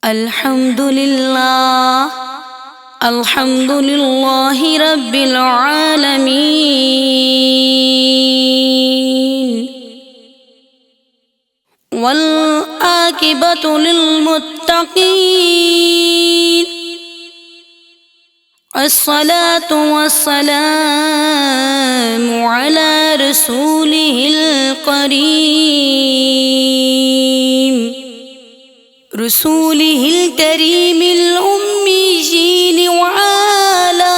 الحمد للہ رب العالمین والعاقبۃ للمتقین الصلاة والسلام علی رسولہ الکریم رسولہ الکریم الأمیین وعلى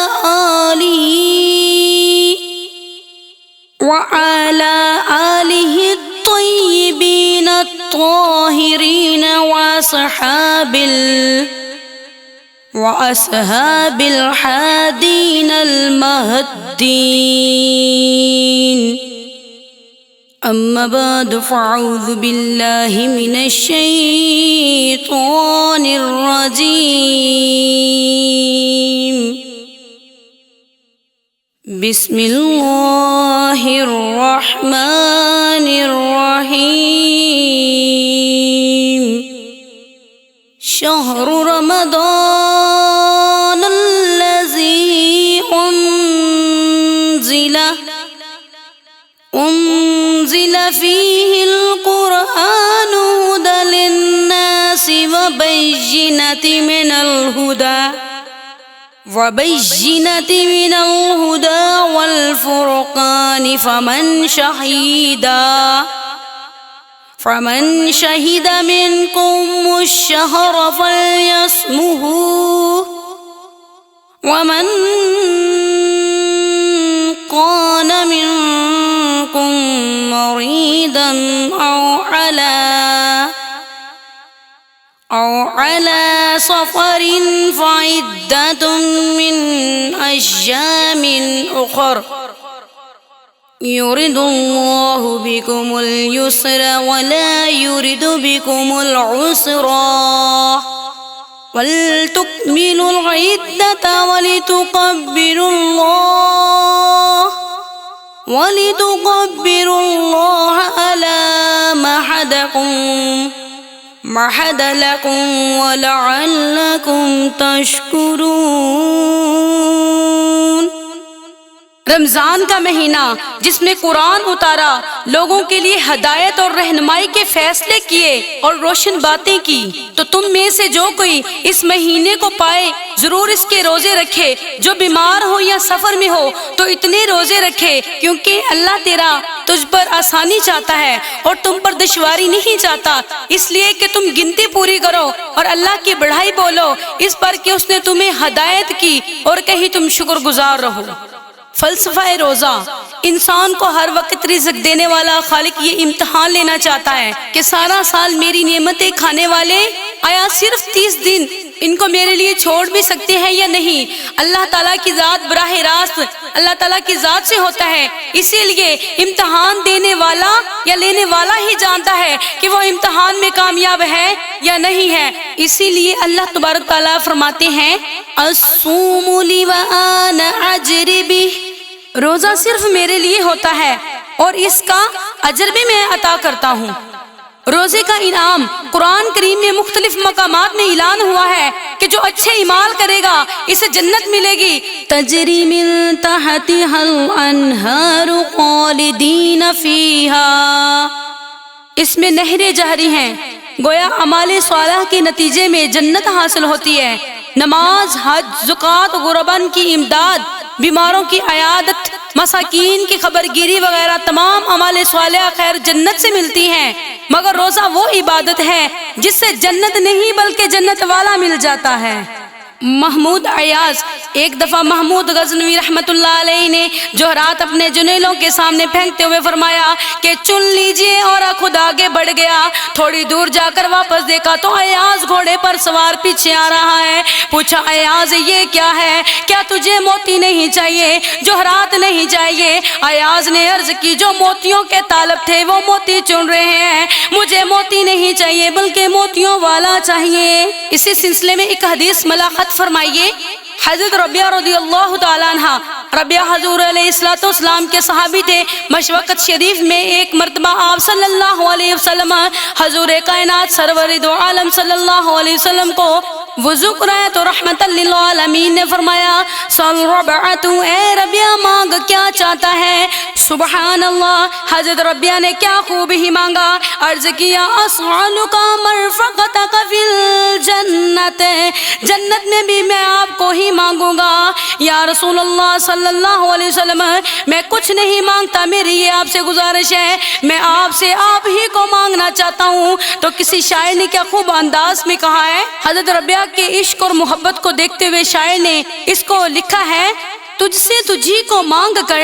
آلہ الطیبین الطاہرین وأصحاب الحادین المہدین اما بعد فاعوذ باللہ من الشیطان الرجیم بسم اللہ الرحمن الرحیم شہر رمضان الذی انزل فیہ القرآن ھدی للناس وبینۃ من الہدی والفرقان فمن شہد منکم الشہر فلیصمہ ومن كان منكم مريضا أو على سفر فعدة من أيام أخر يريد الله بكم اليسر ولا يريد بكم العسر وَلْتُكْمِلُوا الْعِدَّةَ وَلِتُكَبِّرُوا اللَّهَ عَلَى مَا هَدَاكُمْ وَلَعَلَّكُمْ تَشْكُرُونَ۔ رمضان کا مہینہ جس میں قرآن اتارا، لوگوں کے لیے ہدایت اور رہنمائی کے فیصلے کیے اور روشن باتیں کی، تو تم میں سے جو کوئی اس مہینے کو پائے ضرور اس کے روزے رکھے۔ جو بیمار ہو یا سفر میں ہو تو اتنے روزے رکھے، کیونکہ اللہ تیرا تجھ پر آسانی چاہتا ہے اور تم پر دشواری نہیں چاہتا، اس لیے کہ تم گنتی پوری کرو اور اللہ کی بڑائی بولو اس پر کہ اس نے تمہیں ہدایت کی اور کہیں تم شکر گزار رہو۔ فلسفہ روزہ۔ انسان کو ہر وقت رزق دینے والا خالق یہ امتحان لینا چاہتا ہے کہ سارا سال میری نعمتیں کھانے والے آیا صرف 30 دن ان کو میرے لیے چھوڑ بھی سکتے ہیں یا نہیں۔ اللہ تعالیٰ کی ذات براہ راست اللہ تعالیٰ کی ذات سے ہوتا ہے، اسی لیے امتحان دینے والا یا لینے والا ہی جانتا ہے کہ وہ امتحان میں کامیاب ہے یا نہیں ہے۔ اسی لیے اللہ تبارک تعالیٰ فرماتے ہیں الصوم لی وانا اجری بہ، روزہ صرف میرے لیے ہوتا ہے اور اس کا اجر بھی میں عطا کرتا ہوں۔ روزے کا انعام قرآن کریم میں مختلف مقامات میں اعلان ہوا ہے کہ جو اچھے اعمال کرے گا اسے جنت ملے گی، تجری من تحتها الانہار خالدین فیہا، اس میں نہریں جاری ہیں، گویا اعمال صالحہ کے نتیجے میں جنت حاصل ہوتی ہے۔ نماز، حج، زکوٰۃ، غرباء کی امداد، بیماروں کی عیادت، مساکین کی خبرگیری وغیرہ تمام اعمال صالحہ خیر جنت سے ملتی ہیں، مگر روزہ وہ عبادت ہے جس سے جنت نہیں بلکہ جنت والا مل جاتا ہے۔ محمود ایاز، ایک دفعہ محمود غزنوی رحمۃ اللہ علیہ نے جوہرات اپنے جنیلوں کے سامنے پھینکتے ہوئے فرمایا کہ چن لیجئے، اور خود آگے بڑھ گیا۔ تھوڑی دور جا کر واپس دیکھا تو ایاز گھوڑے پر سوار پیچھے آ رہا ہے۔ پوچھا ایاز یہ کیا ہے؟ کیا تجھے موتی نہیں چاہیے، جوہرات نہیں چاہیے؟ ایاز نے عرض کی جو موتیوں کے طالب تھے وہ موتی چن رہے ہیں، مجھے موتی نہیں چاہیے بلکہ موتیوں والا چاہیے۔ اسی سلسلے میں ایک حدیث ملاحت فرمائیے۔ حضرت ربیعہ رضی اللہ تعالیٰ عنہ ربیہ حضور علیہ الصلوۃ والسلام کے صحابی تھے۔ مشوقت شریف میں ایک مرتبہ آپ صلی اللہ علیہ وسلم حضور کائنات سرور دو عالم صلی اللہ علیہ وسلم کو وضو کرائے تو رحمت للعالمین نے فرمایا صل ربعت، اے ربیہ مانگ کیا چاہتا ہے؟ سبحان اللہ، حضرت ربیہ نے کیا خوب ہی مانگا، عرض کیا اسألک مرفقتک فی الجنت، جنت میں بھی میں آپ کو ہی مانگوں گا۔ یا رسول اللہ صلی اللہ علیہ وسلم، میں کچھ نہیں مانگتا، میری یہ آپ سے گزارش ہے، میں آپ سے آپ ہی کو مانگنا چاہتا ہوں۔ تو کسی شاعر نے کیا خوب انداز میں کہا ہے، حضرت ربیہ کے عشق اور محبت کو دیکھتے ہوئے شاعر نے اس کو لکھا ہے، تجھ سے تجھی کو مانگ کر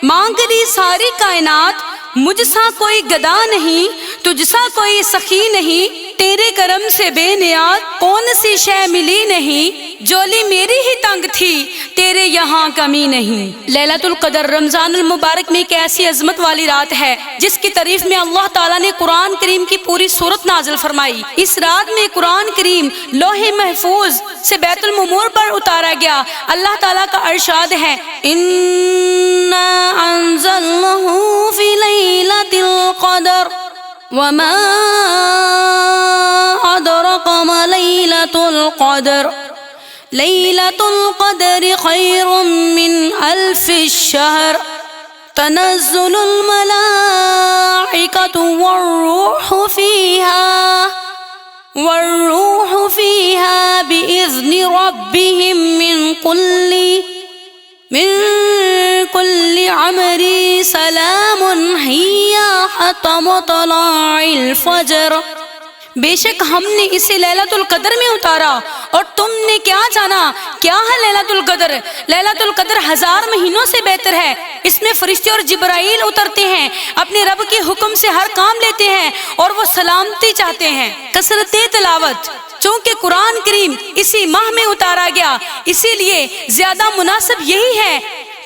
مانگ لی ساری کائنات، مجھ سا کوئی گدا نہیں، تجھ سا کوئی سخی نہیں، تیرے کرم سے بے نیاز کون سی شے ملی نہیں، جولی میری ہی تنگ تھی تیرے یہاں کمی نہیں۔ لیلۃ القدر رمضان المبارک میں ایک ایسی عظمت والی رات ہے جس کی تعریف میں اللہ تعالیٰ نے قرآن کریم کی پوری سورت نازل فرمائی۔ اس رات میں قرآن کریم لوح محفوظ سے بیت المعمور پر اتارا گیا۔ اللہ تعالیٰ کا ارشاد ہے، اِنَّا أَنزَلْنَاهُ فِي لَيْلَةِ الْقَدْرِ وَمَا أَدْرَاكَ مَا لَيْلَةُ الْقَدْرِ لَيْلَةُ الْقَدْرِ خَيْرٌ مِّنْ أَلْفِ الشَّهْرِ تَنَزَّلُ الْمَلَائِكَةُ وَالرُّوحُ فِيهَا بِإِذْنِ رَبِّهِمْ من كل عمر سلام هي حتى مطلع الفجر۔ بے شک ہم نے اسے لیلۃ القدر میں اتارا، اور تم نے کیا جانا کیا ہے لیلۃ القدر؟ لیلۃ القدر 1000 مہینوں سے بہتر ہے۔ اس میں فرشتے اور جبرائیل اترتے ہیں، اپنے رب کے حکم سے ہر کام لیتے ہیں اور وہ سلامتی چاہتے ہیں۔ کثرت تلاوت، چونکہ قرآن کریم اسی ماہ میں اتارا گیا، اسی لیے زیادہ مناسب یہی ہے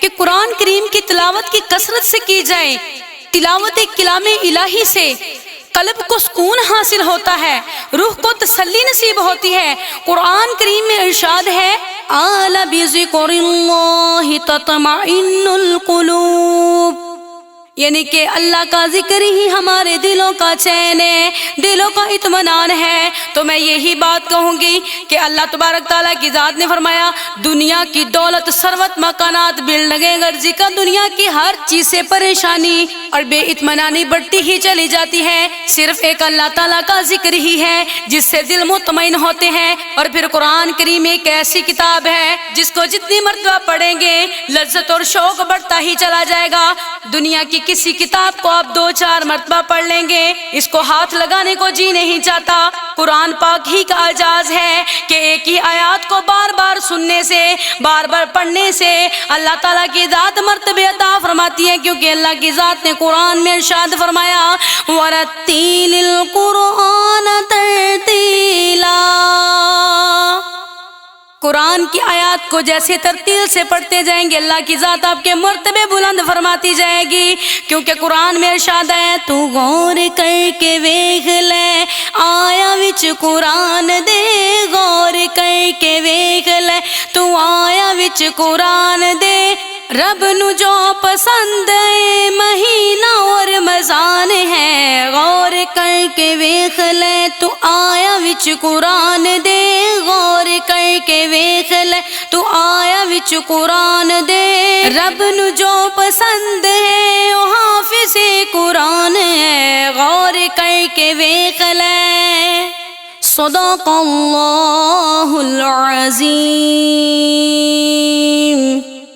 کہ قرآن کریم کی تلاوت کی کثرت سے کی جائے۔ تلاوت کلام الہی سے قلب کو سکون حاصل ہوتا ہے، روح کو تسلی نصیب ہوتی ہے۔ قرآن کریم میں ارشاد ہے، اَلَا بِذِكْرِ اللَّهِ تَطْمَئِنُّ الْقُلُوبُ، یعنی کہ اللہ کا ذکر ہی ہمارے دلوں کا چین ہے، دلوں کا اطمینان ہے۔ تو میں یہی بات کہوں گی کہ اللہ تبارک تعالیٰ کی ذات نے فرمایا، دنیا کی دولت، ثروت، مکانات، بلڈنگیں غرضی کا، دنیا کی ہر چیز سے پریشانی اور بے اطمینانی بڑھتی ہی چلی جاتی ہے، صرف ایک اللہ تعالیٰ کا ذکر ہی ہے جس سے دل مطمئن ہوتے ہیں۔ اور پھر قرآن کریم ایک ایسی کتاب ہے جس کو جتنی مرتبہ پڑھیں گے لذت اور شوق بڑھتا ہی چلا جائے گا۔ دنیا کی کسی کتاب کو آپ 2-4 مرتبہ پڑھ لیں گے، اس کو ہاتھ لگانے کو جی نہیں چاہتا۔ قرآن پاک ہی کا اعجاز ہے کہ ایک ہی آیات کو بار بار سننے سے، بار بار پڑھنے سے اللہ تعالیٰ کی ذات مرتبہ عطا فرماتی ہے، کیونکہ اللہ کی ذات نے قرآن میں ارشاد فرمایا، وَرَتِّلِ الْقُرْآنَ تَرْتِيلًا، قرآن کی آیات کو جیسے ترتیل سے پڑھتے جائیں گے اللہ کی ذات آپ کے مرتبے بلند فرماتی جائے گی، کیونکہ قرآن میں ارشاد ہے، تو غور کر کے ویکھ لے آیا وچ قرآن دے، غور کر کے ویکھ لے تو آیا وچ قرآن دے، رب نو جو پسند ہے مہینہ اور رمضان ہے، غور کر کے ویکھ لے تو آیا وچ قرآن دے، غور کر کے ویکھ لے تو آیا وچ قرآن دے، رب نو جو پسند ہے وہ حافظ قرآن ہے، غور کر کے ویکھ لے۔ صدق اللہ العظیم۔